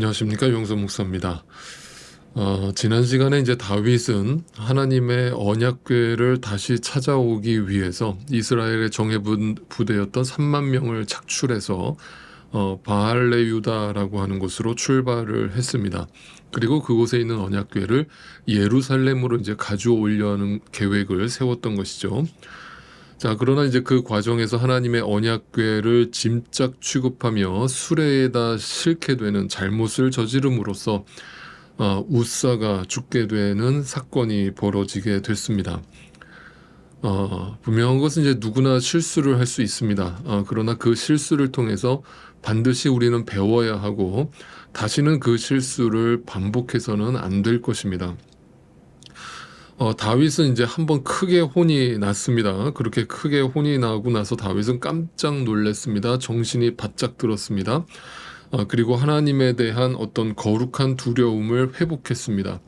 안녕하십니까, 용서 목사입니다. 지난 시간에 이제 다윗은 하나님의 언약궤를 다시 찾아오기 위해서 이스라엘의 정예 부대였던 3만 명을 착출해서 바알레 유다라고 하는 곳으로 출발을 했습니다. 그리고 그곳에 있는 언약궤를 예루살렘으로 이제 가져오려는 계획을 세웠던 것이죠. 자, 그러나 이제 그 과정에서 하나님의 언약궤를 짐짝 취급하며 수레에다 싣게 되는 잘못을 저지름으로써 우사가 죽게 되는 사건이 벌어지게 됐습니다. 분명한 것은 이제 누구나 실수를 할 수 있습니다. 그러나 그 실수를 통해서 반드시 우리는 배워야 하고 다시는 그 실수를 반복해서는 안 될 것입니다. 다윗은 이제 한번 크게 혼이 났습니다. 그렇게 크게 혼이 나고 나서 다윗은 깜짝 놀랐습니다. 정신이 바짝 들었습니다. 그리고 하나님에 대한 어떤 거룩한 두려움을 회복했습니다.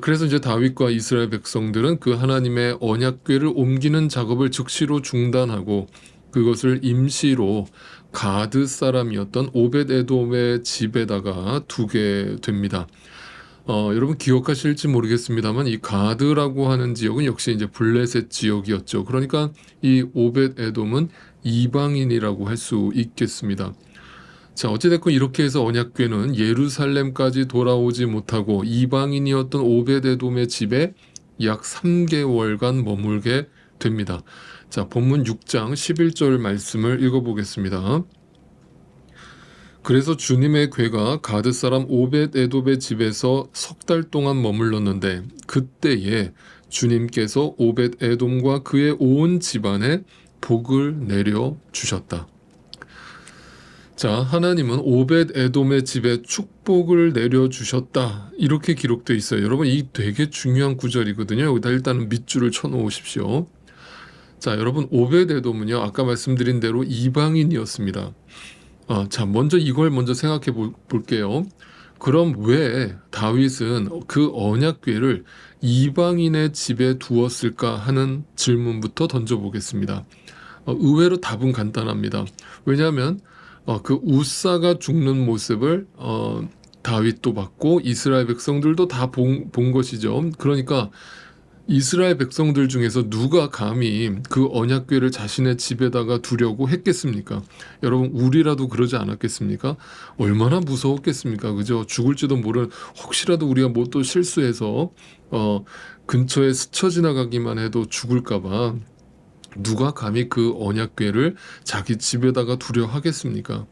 그래서 이제 다윗과 이스라엘 백성들은 그 하나님의 언약궤를 옮기는 작업을 즉시로 중단하고 그것을 임시로 가드 사람이었던 오벳에돔의 집에다가 두게 됩니다. 여러분 기억하실지 모르겠습니다만 이 가드라고 하는 지역은 역시 이제 블레셋 지역이었죠. 그러니까 이 오벳에돔은 이방인이라고 할 수 있겠습니다. 자, 어찌됐건 이렇게 해서 언약궤는 예루살렘까지 돌아오지 못하고 이방인이었던 오벳에돔의 집에 약 3개월간 머물게 됩니다. 자, 본문 6장 11절 말씀을 읽어보겠습니다. 그래서 주님의 궤가 가드 사람 오벳에돔의 집에서 석 달 동안 머물렀는데 그때에 주님께서 오벳에돔과 그의 온 집안에 복을 내려 주셨다. 자, 하나님은 오벳에돔의 집에 축복을 내려 주셨다. 이렇게 기록되어 있어요. 여러분, 이 되게 중요한 구절이거든요. 여기다 일단은 밑줄을 쳐 놓으십시오. 자, 여러분, 오벳에돔은요, 아까 말씀드린 대로 이방인이었습니다. 자, 먼저 이걸 먼저 생각해 볼게요. 그럼 왜 다윗은 그 언약궤를 이방인의 집에 두었을까 하는 질문부터 던져보겠습니다. 의외로 답은 간단합니다. 왜냐하면 그 우사가 죽는 모습을 다윗도 봤고 이스라엘 백성들도 다 본 것이죠. 그러니까 이스라엘 백성들 중에서 누가 감히 그 언약궤를 자신의 집에다가 두려고 했겠습니까? 여러분, 우리라도 그러지 않았겠습니까? 얼마나 무서웠겠습니까? 그죠? 죽을지도 모르는, 혹시라도 우리가 뭐 또 실수해서 근처에 스쳐 지나가기만 해도 죽을까봐 누가 감히 그 언약궤를 자기 집에다가 두려 하겠습니까?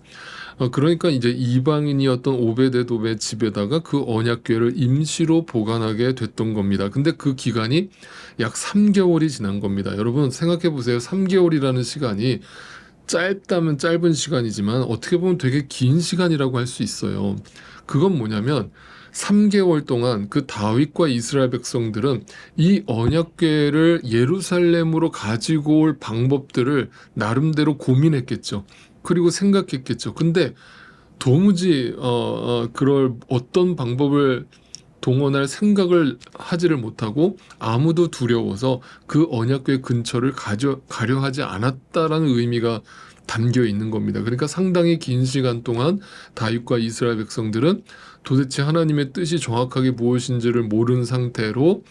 그러니까 이제 이방인이었던 오벳에돔의 집에다가 그 언약궤를 임시로 보관하게 됐던 겁니다. 근데 그 기간이 약 3개월이 지난 겁니다. 여러분 생각해 보세요. 3개월이라는 시간이 짧다면 짧은 시간이지만 어떻게 보면 되게 긴 시간이라고 할 수 있어요. 그건 뭐냐면 3개월 동안 그 다윗과 이스라엘 백성들은 이 언약궤를 예루살렘으로 가지고 올 방법들을 나름대로 고민했겠죠. 그리고 생각했겠죠. 근데 도무지 그럴 어떤 방법을 동원할 생각을 하지를 못하고 아무도 두려워서 그 언약궤 근처를 가려 하지 않았다라는 의미가 담겨 있는 겁니다. 그러니까 상당히 긴 시간 동안 다윗과 이스라엘 백성들은 도대체 하나님의 뜻이 정확하게 무엇인지를 모르는 상태로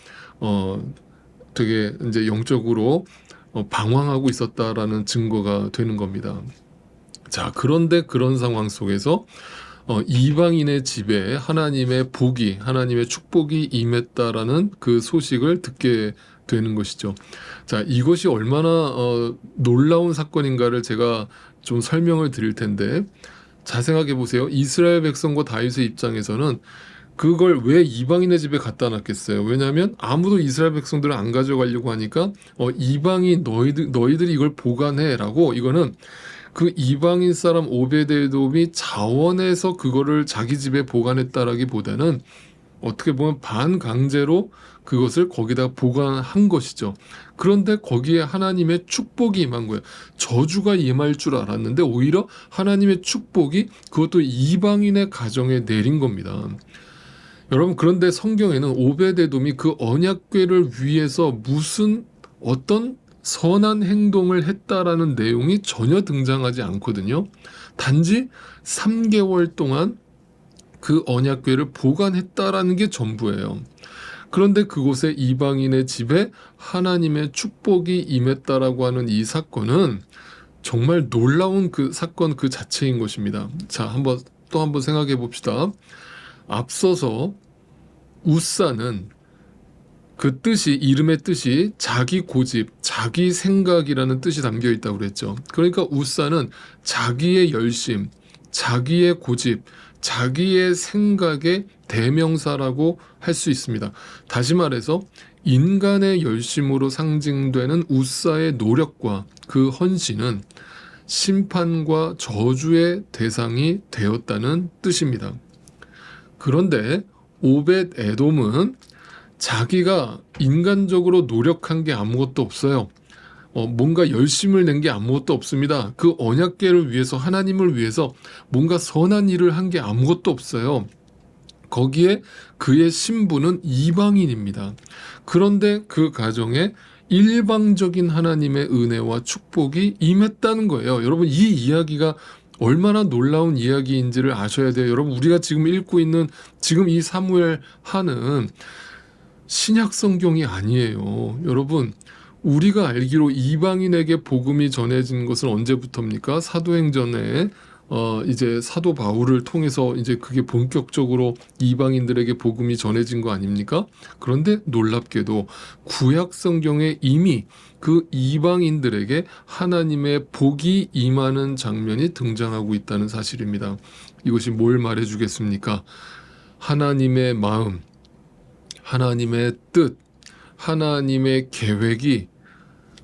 되게 이제 영적으로 방황하고 있었다라는 증거가 되는 겁니다. 자, 그런데 그런 상황 속에서 이방인의 집에 하나님의 복이, 하나님의 축복이 임했다라는 그 소식을 듣게 되는 것이죠. 자, 이것이 얼마나 놀라운 사건인가를 제가 좀 설명을 드릴 텐데, 잘 생각해 보세요. 이스라엘 백성과 다윗의 입장에서는 그걸 왜 이방인의 집에 갖다 놨겠어요? 왜냐하면 아무도 이스라엘 백성들을 안 가져가려고 하니까 이방인 너희들이 이걸 보관해라고, 이거는 그 이방인 사람 오벳에돔이 자원해서 그거를 자기 집에 보관했다라기보다는 어떻게 보면 반강제로 그것을 거기다 보관한 것이죠. 그런데 거기에 하나님의 축복이 임한 거예요. 저주가 임할 줄 알았는데 오히려 하나님의 축복이 그것도 이방인의 가정에 내린 겁니다. 여러분, 그런데 성경에는 오벳에돔이 그 언약궤를 위해서 무슨 어떤 선한 행동을 했다라는 내용이 전혀 등장하지 않거든요. 단지 3개월 동안 그 언약궤를 보관했다라는 게 전부예요. 그런데 그곳에 이방인의 집에 하나님의 축복이 임했다라고 하는 이 사건은 정말 놀라운 그 사건 그 자체인 것입니다. 자, 한번 생각해 봅시다. 앞서서 우사는 그 뜻이, 이름의 뜻이 자기 고집, 자기 생각이라는 뜻이 담겨 있다고 그랬죠. 그러니까 우사는 자기의 열심, 자기의 고집, 자기의 생각의 대명사라고 할 수 있습니다. 다시 말해서 인간의 열심으로 상징되는 우사의 노력과 그 헌신은 심판과 저주의 대상이 되었다는 뜻입니다. 그런데 오벳 에돔은 자기가 인간적으로 노력한 게 아무것도 없어요. 뭔가 열심을 낸 게 아무것도 없습니다. 그 언약궤를 위해서, 하나님을 위해서 뭔가 선한 일을 한 게 아무것도 없어요. 거기에 그의 신부는 이방인입니다. 그런데 그 가정에 일방적인 하나님의 은혜와 축복이 임했다는 거예요. 여러분, 이 이야기가 얼마나 놀라운 이야기인지를 아셔야 돼요. 여러분, 우리가 지금 읽고 있는 지금 이 사무엘 하는 신약 성경이 아니에요. 여러분, 우리가 알기로 이방인에게 복음이 전해진 것은 언제부터입니까? 사도행전에 이제 사도 바울을 통해서 이제 그게 본격적으로 이방인들에게 복음이 전해진 거 아닙니까? 그런데 놀랍게도 구약 성경에 이미 그 이방인들에게 하나님의 복이 임하는 장면이 등장하고 있다는 사실입니다. 이것이 뭘 말해주겠습니까? 하나님의 마음, 하나님의 뜻, 하나님의 계획이,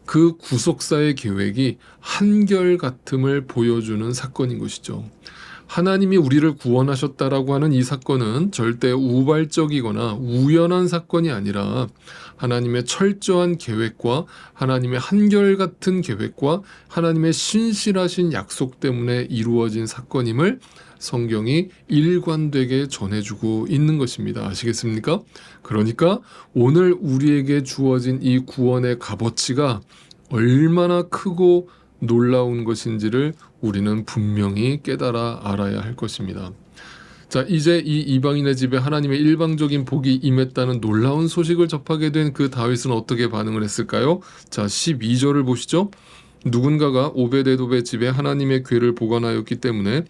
그 구속사의 계획이 한결같음을 보여주는 사건인 것이죠. 하나님이 우리를 구원하셨다라고 하는 이 사건은 절대 우발적이거나 우연한 사건이 아니라 하나님의 철저한 계획과 하나님의 한결같은 계획과 하나님의 신실하신 약속 때문에 이루어진 사건임을 성경이 일관되게 전해주고 있는 것입니다. 아시겠습니까? 그러니까 오늘 우리에게 주어진 이 구원의 값어치가 얼마나 크고 놀라운 것인지를 우리는 분명히 깨달아 알아야 할 것입니다. 자, 이제 이 이방인의 집에 하나님의 일방적인 복이 임했다는 놀라운 소식을 접하게 된 그 다윗은 어떻게 반응을 했을까요? 자, 12절을 보시죠. 누군가가 오벳에돔의 집에 하나님의 궤를 보관하였기 때문에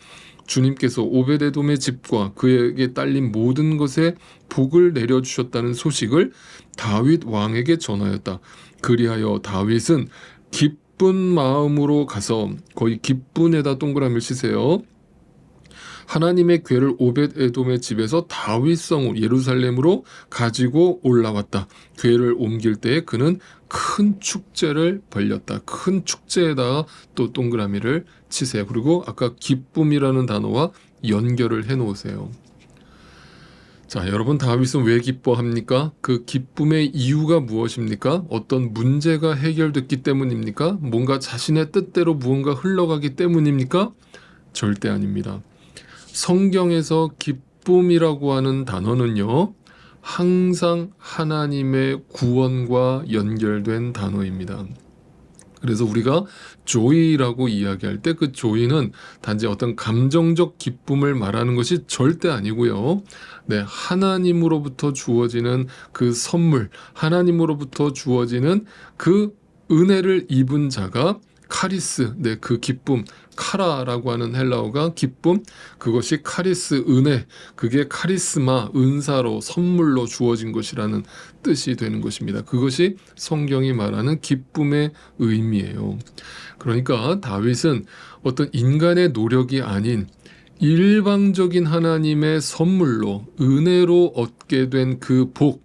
주님께서 오벳에돔의 집과 그에게 딸린 모든 것에 복을 내려주셨다는 소식을 다윗 왕에게 전하였다. 그리하여 다윗은 기쁜 마음으로 가서, 거의 기쁜에다 동그라미를 치세요. 하나님의 궤를 오벳에돔의 집에서 다윗성 예루살렘으로 가지고 올라왔다. 궤를 옮길 때에 그는 큰 축제를 벌였다. 큰 축제에다가 또 동그라미를 치세요. 그리고 아까 기쁨이라는 단어와 연결을 해 놓으세요. 자, 여러분, 다윗은 왜 기뻐합니까? 그 기쁨의 이유가 무엇입니까? 어떤 문제가 해결됐기 때문입니까? 뭔가 자신의 뜻대로 무언가 흘러가기 때문입니까? 절대 아닙니다. 성경에서 기쁨이라고 하는 단어는요, 항상 하나님의 구원과 연결된 단어입니다. 그래서 우리가 조이라고 이야기할 때 그 조이는 단지 어떤 감정적 기쁨을 말하는 것이 절대 아니고요. 네, 하나님으로부터 주어지는 그 선물, 하나님으로부터 주어지는 그 은혜를 입은 자가 카리스, 네, 그 기쁨, 카라라고 하는 헬라어가 기쁨, 그것이 카리스, 은혜, 그게 카리스마, 은사로, 선물로 주어진 것이라는 뜻이 되는 것입니다. 그것이 성경이 말하는 기쁨의 의미예요. 그러니까 다윗은 어떤 인간의 노력이 아닌 일방적인 하나님의 선물로, 은혜로 얻게 된 그 복,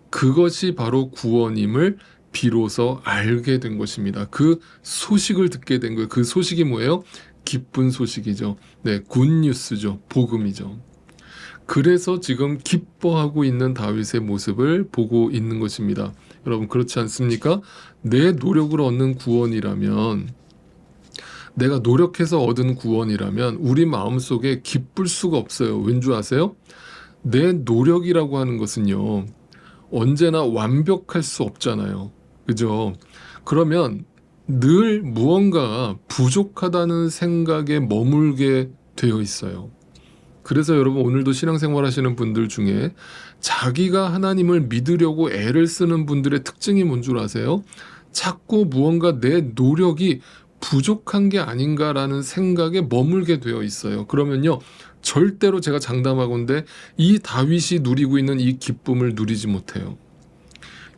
그것이 바로 구원임을 비로소 알게 된 것입니다. 그 소식을 듣게 된 거예요. 그 소식이 뭐예요? 기쁜 소식이죠. 네, 굿뉴스죠. 복음이죠. 그래서 지금 기뻐하고 있는 다윗의 모습을 보고 있는 것입니다. 여러분, 그렇지 않습니까? 내 노력으로 얻는 구원이라면, 내가 노력해서 얻은 구원이라면 우리 마음속에 기쁠 수가 없어요. 왠 줄 아세요? 내 노력이라고 하는 것은요, 언제나 완벽할 수 없잖아요. 그죠? 그러면 늘 무언가 부족하다는 생각에 머물게 되어 있어요. 그래서 여러분 오늘도 신앙생활 하시는 분들 중에 자기가 하나님을 믿으려고 애를 쓰는 분들의 특징이 뭔 줄 아세요? 자꾸 무언가 내 노력이 부족한 게 아닌가라는 생각에 머물게 되어 있어요. 그러면요, 절대로 제가 장담하건대 이 다윗이 누리고 있는 이 기쁨을 누리지 못해요.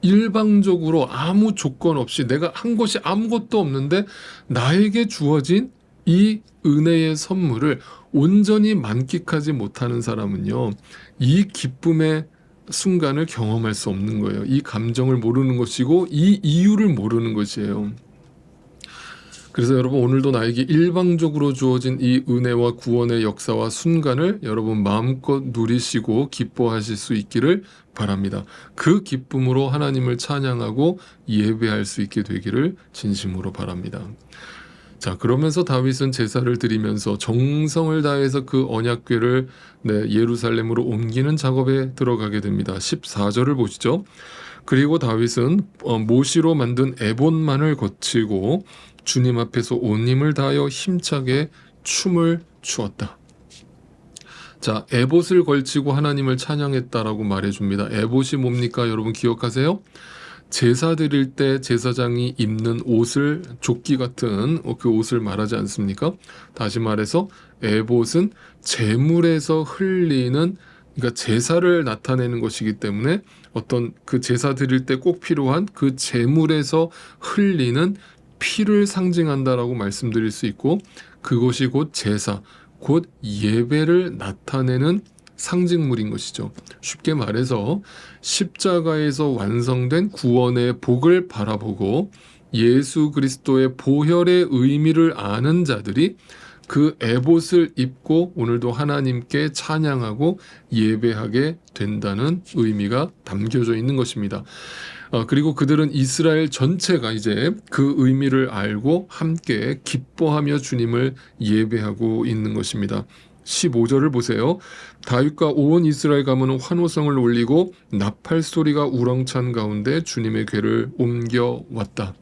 일방적으로 아무 조건 없이 내가 한 것이 아무것도 없는데 나에게 주어진 이 은혜의 선물을 온전히 만끽하지 못하는 사람은요, 이 기쁨의 순간을 경험할 수 없는 거예요. 이 감정을 모르는 것이고 이 이유를 모르는 것이에요. 그래서 여러분 오늘도 나에게 일방적으로 주어진 이 은혜와 구원의 역사와 순간을 여러분 마음껏 누리시고 기뻐하실 수 있기를 바랍니다. 그 기쁨으로 하나님을 찬양하고 예배할 수 있게 되기를 진심으로 바랍니다. 자, 그러면서 다윗은 제사를 드리면서 정성을 다해서 그 언약궤를 예루살렘으로 옮기는 작업에 들어가게 됩니다. 14절을 보시죠. 그리고 다윗은 모시로 만든 에봇만을 거치고 주님 앞에서 온 힘을 다하여 힘차게 춤을 추었다. 자, 에봇을 걸치고 하나님을 찬양했다라고 말해줍니다. 에봇이 뭡니까? 여러분 기억하세요? 제사 드릴 때 제사장이 입는 옷을, 조끼 같은 그 옷을 말하지 않습니까? 다시 말해서 에봇은 제물에서 흘리는, 그러니까 제사를 나타내는 것이기 때문에 어떤 그 제사 드릴 때 꼭 필요한 그 제물에서 흘리는 피를 상징한다라고 말씀드릴 수 있고, 그것이 곧 제사, 곧 예배를 나타내는 상징물인 것이죠. 쉽게 말해서 십자가에서 완성된 구원의 복을 바라보고 예수 그리스도의 보혈의 의미를 아는 자들이 그 에봇을 입고 오늘도 하나님께 찬양하고 예배하게 된다는 의미가 담겨져 있는 것입니다. 그리고 그들은 이스라엘 전체가 이제 그 의미를 알고 함께 기뻐하며 주님을 예배하고 있는 것입니다. 15절을 보세요. 다윗과 온 이스라엘 가문은 환호성을 올리고 나팔 소리가 우렁찬 가운데 주님의 궤를 옮겨왔다.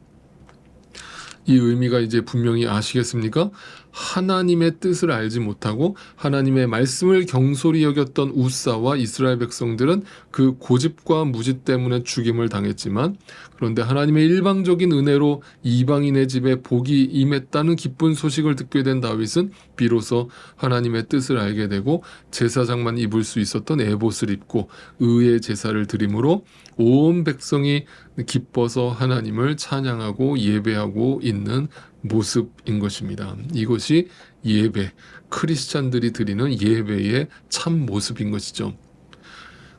이 의미가 이제 분명히 아시겠습니까? 하나님의 뜻을 알지 못하고 하나님의 말씀을 경솔히 여겼던 우사와 이스라엘 백성들은 그 고집과 무지 때문에 죽임을 당했지만, 그런데 하나님의 일방적인 은혜로 이방인의 집에 복이 임했다는 기쁜 소식을 듣게 된 다윗은 비로소 하나님의 뜻을 알게 되고 제사장만 입을 수 있었던 에봇을 입고 의의 제사를 드림으로 온 백성이 기뻐서 하나님을 찬양하고 예배하고 있는 모습인 것입니다. 이것이 예배, 크리스찬들이 드리는 예배의 참 모습인 것이죠.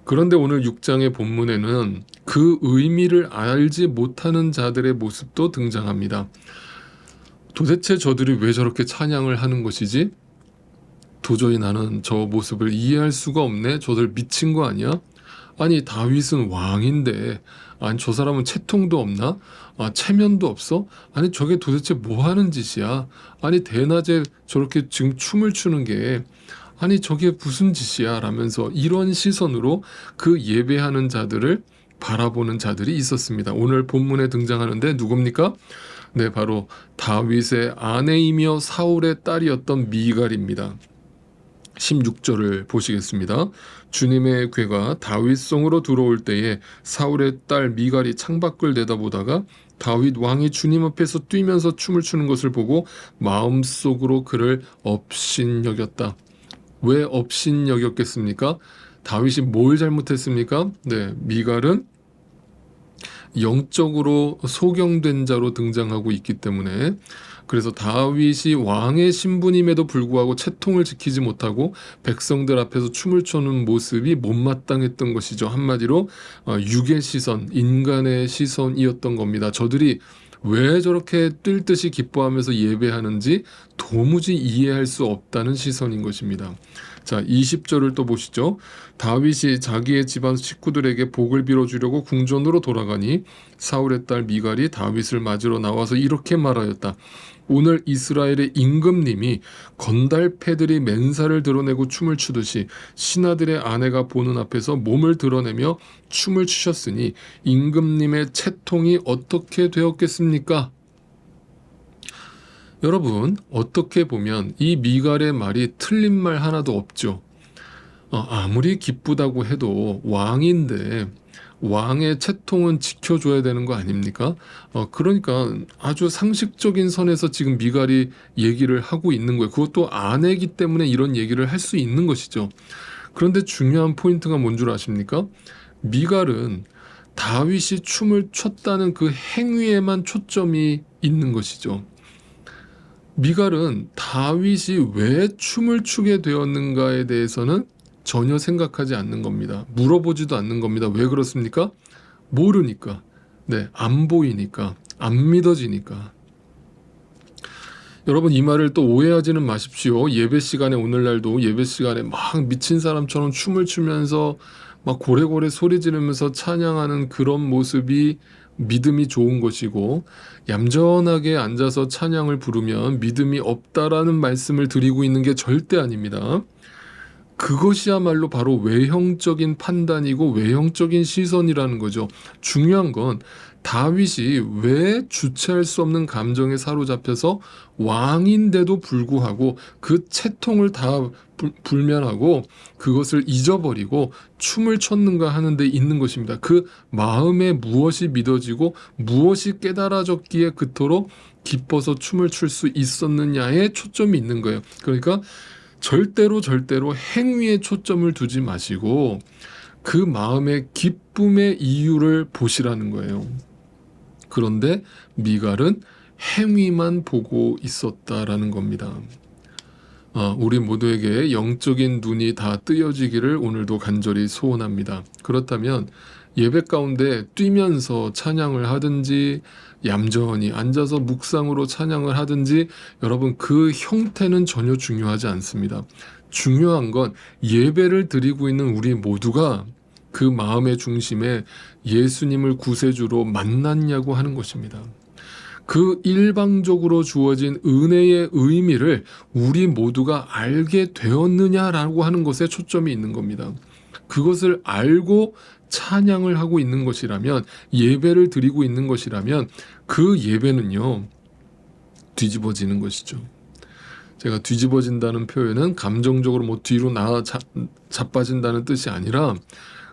그런데 오늘 6장의 본문에는 그 의미를 알지 못하는 자들의 모습도 등장합니다. 도대체 저들이 왜 저렇게 찬양을 하는 것이지? 도저히 나는 저 모습을 이해할 수가 없네. 저들 미친 거 아니야? 아니, 다윗은 왕인데, 아니 저 사람은 채통도 없나? 체면도 없어? 아니 저게 도대체 뭐 하는 짓이야? 아니 대낮에 저렇게 지금 춤을 추는 게, 아니 저게 무슨 짓이야? 라면서 이런 시선으로 그 예배하는 자들을 바라보는 자들이 있었습니다. 오늘 본문에 등장하는데 누굽니까? 네, 바로 다윗의 아내이며 사울의 딸이었던 미갈입니다. 16절을 보시겠습니다. 주님의 궤가 다윗성으로 들어올 때에 사울의 딸 미갈이 창밖을 내다보다가 다윗 왕이 주님 앞에서 뛰면서 춤을 추는 것을 보고 마음속으로 그를 업신여겼다. 왜 업신여겼겠습니까? 다윗이 뭘 잘못했습니까? 네, 미갈은 영적으로 소경된 자로 등장하고 있기 때문에, 그래서 다윗이 왕의 신분임에도 불구하고 채통을 지키지 못하고 백성들 앞에서 춤을 추는 모습이 못마땅했던 것이죠. 한마디로 육의 시선, 인간의 시선이었던 겁니다. 저들이 왜 저렇게 뛸 듯이 기뻐하면서 예배하는지 도무지 이해할 수 없다는 시선인 것입니다. 자, 20절을 또 보시죠. 다윗이 자기의 집안 식구들에게 복을 빌어주려고 궁전으로 돌아가니 사울의 딸 미갈이 다윗을 맞으러 나와서 이렇게 말하였다. 오늘 이스라엘의 임금님이 건달패들이 맨살을 드러내고 춤을 추듯이 신하들의 아내가 보는 앞에서 몸을 드러내며 춤을 추셨으니 임금님의 채통이 어떻게 되었겠습니까? 여러분, 어떻게 보면 이 미갈의 말이 틀린 말 하나도 없죠. 아무리 기쁘다고 해도 왕인데 왕의 채통은 지켜줘야 되는 거 아닙니까? 그러니까 아주 상식적인 선에서 지금 미갈이 얘기를 하고 있는 거예요. 그것도 아내이기 때문에 이런 얘기를 할 수 있는 것이죠. 그런데 중요한 포인트가 뭔 줄 아십니까? 미갈은 다윗이 춤을 췄다는 그 행위에만 초점이 있는 것이죠. 미갈은 다윗이 왜 춤을 추게 되었는가에 대해서는 전혀 생각하지 않는 겁니다. 물어보지도 않는 겁니다. 왜 그렇습니까? 모르니까. 네, 안 보이니까, 안 믿어지니까. 여러분, 이 말을 또 오해하지는 마십시오. 예배 시간에, 오늘날도 예배 시간에 막 미친 사람처럼 춤을 추면서 막 고래고래 소리 지르면서 찬양하는 그런 모습이 믿음이 좋은 것이고, 얌전하게 앉아서 찬양을 부르면 믿음이 없다라는 말씀을 드리고 있는 게 절대 아닙니다. 그것이야말로 바로 외형적인 판단이고 외형적인 시선이라는 거죠. 중요한 건 다윗이 왜 주체할 수 없는 감정에 사로잡혀서 왕인데도 불구하고 그 채통을 다 불면하고 그것을 잊어버리고 춤을 췄는가 하는 데 있는 것입니다. 그 마음에 무엇이 믿어지고 무엇이 깨달아졌기에 그토록 기뻐서 춤을 출 수 있었느냐에 초점이 있는 거예요. 그러니까 절대로 행위에 초점을 두지 마시고 그 마음의 기쁨의 이유를 보시라는 거예요. 그런데 미갈은 행위만 보고 있었다라는 겁니다. 우리 모두에게 영적인 눈이 다 뜨여지기를 오늘도 간절히 소원합니다. 그렇다면 예배 가운데 뛰면서 찬양을 하든지 얌전히 앉아서 묵상으로 찬양을 하든지 여러분 그 형태는 전혀 중요하지 않습니다. 중요한 건 예배를 드리고 있는 우리 모두가 그 마음의 중심에 예수님을 구세주로 만났냐고 하는 것입니다. 그 일방적으로 주어진 은혜의 의미를 우리 모두가 알게 되었느냐라고 하는 것에 초점이 있는 겁니다. 그것을 알고 찬양을 하고 있는 것이라면, 예배를 드리고 있는 것이라면 그 예배는요 뒤집어지는 것이죠. 제가 뒤집어진다는 표현은 감정적으로 뭐 뒤로 자빠진다는 뜻이 아니라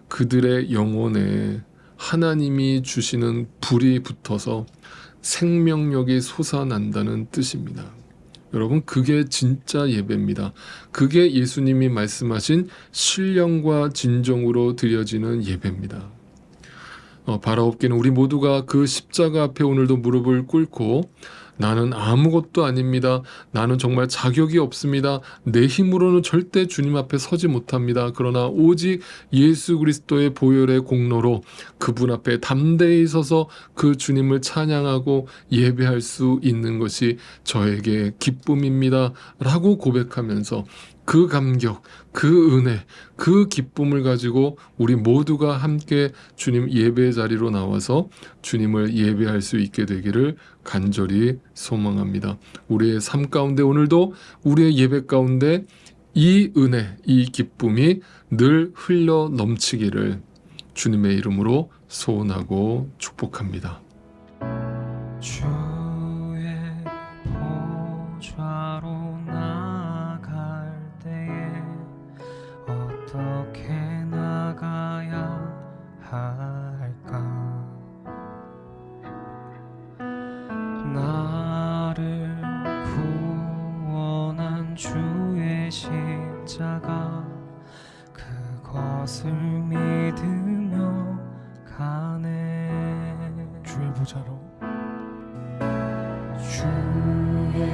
그들의 영혼에 하나님이 주시는 불이 붙어서 생명력이 솟아난다는 뜻입니다. 여러분, 그게 진짜 예배입니다. 그게 예수님이 말씀하신 신령과 진정으로 드려지는 예배입니다. 바라옵기는 우리 모두가 그 십자가 앞에 오늘도 무릎을 꿇고 나는 아무것도 아닙니다. 나는 정말 자격이 없습니다. 내 힘으로는 절대 주님 앞에 서지 못합니다. 그러나 오직 예수 그리스도의 보혈의 공로로 그분 앞에 담대히 서서 그 주님을 찬양하고 예배할 수 있는 것이 저에게 기쁨입니다. 라고 고백하면서 그 감격, 그 은혜, 그 기쁨을 가지고 우리 모두가 함께 주님 예배 자리로 나와서 주님을 예배할 수 있게 되기를 간절히 소망합니다. 우리의 삶 가운데 오늘도 우리의 예배 가운데 이 은혜, 이 기쁨이 늘 흘러 넘치기를 주님의 이름으로 소원하고 축복합니다. 주의 보좌로 나갈 때에 어떻게 나가야 할까? 나를 구원한 주의 십자가 그것을 믿으며 가네. 주의 보좌로 주의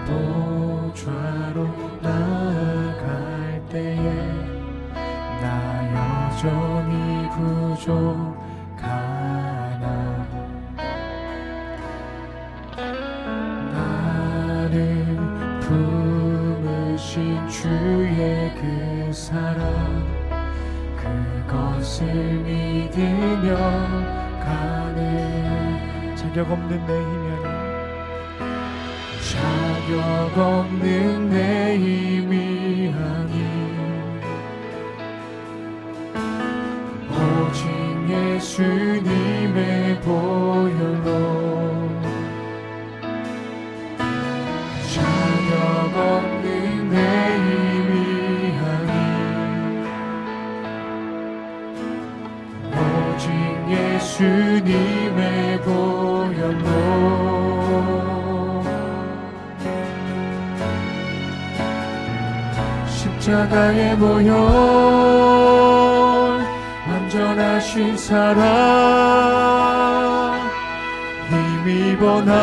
보좌로 나갈 때에 나 여전히 부족하나. 나를 품으신 주의 그 사랑 그것을 믿으며 가네. 자격 없는 내 힘이 아니야. 자격 없는 내 힘이 아닌 오직 예수님의 보혈로 자격 없는 내 힘이 아닌 십자가의 보혈 완전하신 사랑 힘입어 나아갑니다.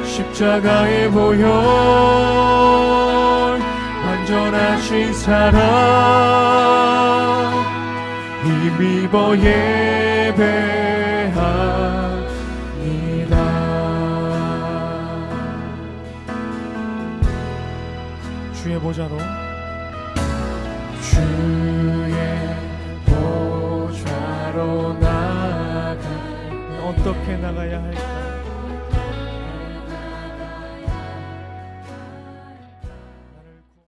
십자가의 보혈 완전하신 사랑 힘입어 예배합니다. 주의 보좌로 주의 보좌로 나아가 어떻게 나가야 할까?